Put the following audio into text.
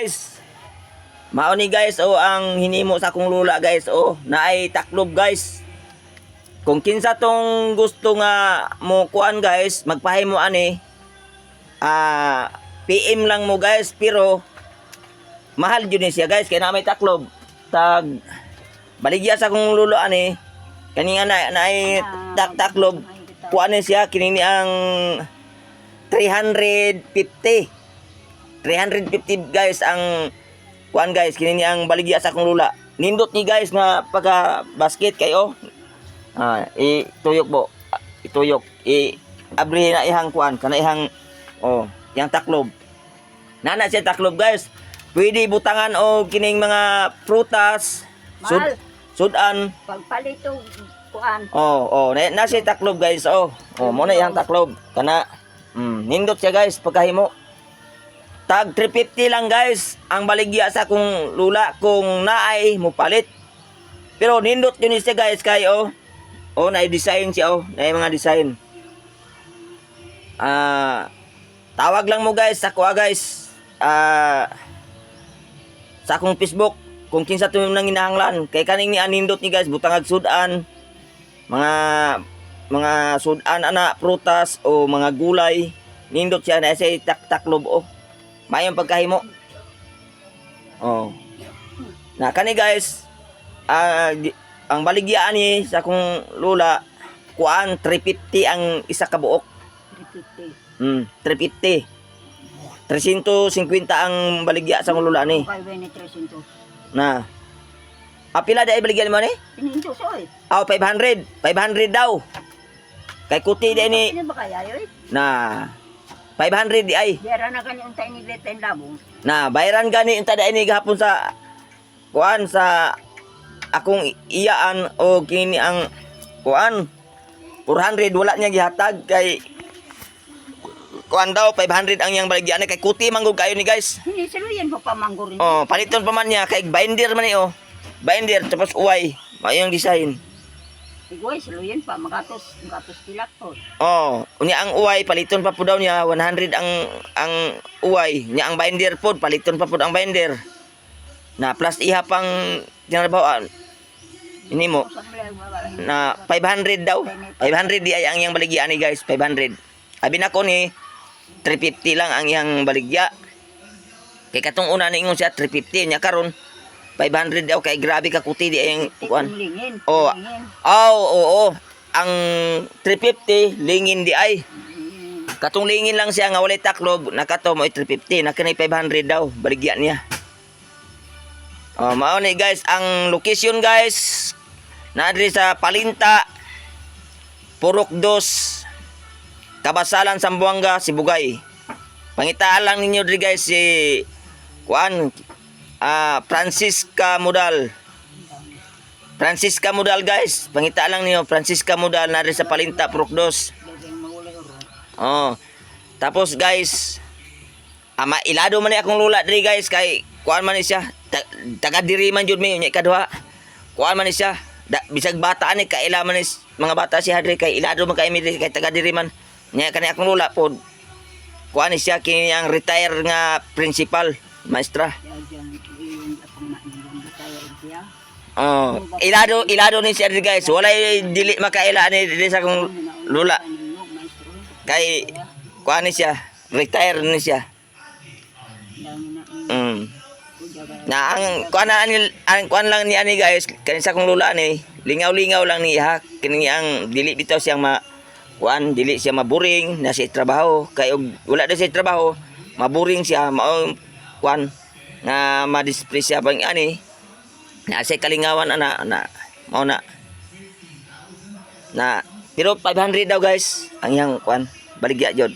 guys. Mao ni guys ang hinimo sa akong lula guys naay taklob guys. Kung kinsa tong gusto nga mo kuan guys, magpahimo ani PM lang mo guys, pero mahal jud ni siya guys kay na may taklob. Tag baligya sa akong lulo ani kani nga naay taklob kuan ni siya kini ang 350 guys ang kuan guys kini ang baligya sa akong lula. Nindot ni guys nga pagka basket kayo. Ituyok po. Ituyok. Abri na ihang kuan kana ihang yang taklob. Nana siya taklob guys. Pwede butangan o kining mga prutas. Sudan. Pagpalito kuan. Na siya taklob guys. Mo na ihang taklob kana nindot siya guys pagkahimo. Tag 350 lang guys ang baligya sa akong lula kung naay mo palit. Pero nindot yun siya guys kay naay design siya naay mga design. Tawag lang mo guys sa kuha guys. Sa akong Facebook kung kinsa to nang hinahanglan kay kaning ni anindot ni guys butangag sudan. Mga sudan ana prutas o mga gulay. Nindot siya na siya taklob mayong pagkahimo. Na kani guys, ang baligyan ni sa akong lula kuan 350 ang isa ka buok. 350. 350 ang baligya sa akong lula ni. Na. Pila day baligyan mo ni? 500. 500 daw. Kay kuti day ni. Na 500 di ay. Bayaran na kani untay ni Leten Labong. Na, bayaran gani unta da ini gahapon sa kuan sa akong iyaan o kini ang kuan 400 wala niya gihatag kay kuan daw 500 ang yang baligyan kay kuti manggod kayo ni guys. Hindi saluyan pa pamanggo rin. Paliton pa man niya kay binder man ni binder tapos uway mayong design. Uway, saluyan pa, magatos pilak po. Unya ang uway, paliton pa po daw niya, 100 ang uway. Nya ang binder po, paliton pa po ang binder. Na plus iha pang tinarabawaan. Ini mo, na 500 daw. 500 di ay ang iyang baligya ni guys, 500. Abi na ko ni, 350 lang ang iyang baligya. Kay katong una ni ingon siya, 350. Nya karon 500 daw kay grabe ka kuti di ang kuan. Ang 350 lingin di ay. Katong lingin lang siya nga walay taklob, nakato mo 350, nakanay 500 daw baligya niya. Mao ni guys ang location guys. Naadri sa Palinta, Purok 2, Kabasalan, Zamboanga, Sibugay. Pangitaan lang ninyo diri guys si kuan Francisca Modal guys. Pangita lang niyo Francisca Modal na rin sa Palinta Purok 2. Tapos guys, ilado man ni akong lula diri guys kay kuan man ni siya taga diri man jud mi nya kadua. Kuan man ni siya bisag bata ani kaila man ni mga bata siya diri kay ilado man kay mi kay taga diri man. Nya kani akong lula pod kuan ni siya kini ang retire nga principal maestra. Ilado ni siya guys. Walay dili makaila ni sa akong lula. Kay kuan ni siya, retire ni siya. Na ang kuan lang ni ani guys, kani sa akong lula ni, lingaw-lingaw lang ni kini ang dili bitaw siyang dili siya maburing na siya trabaho kay wala na siya trabaho, maburing siya, kuan nga ma-display siya bang ani. Na say kalingawan mao na pero 500 daw guys ang yang kuan baligya jud.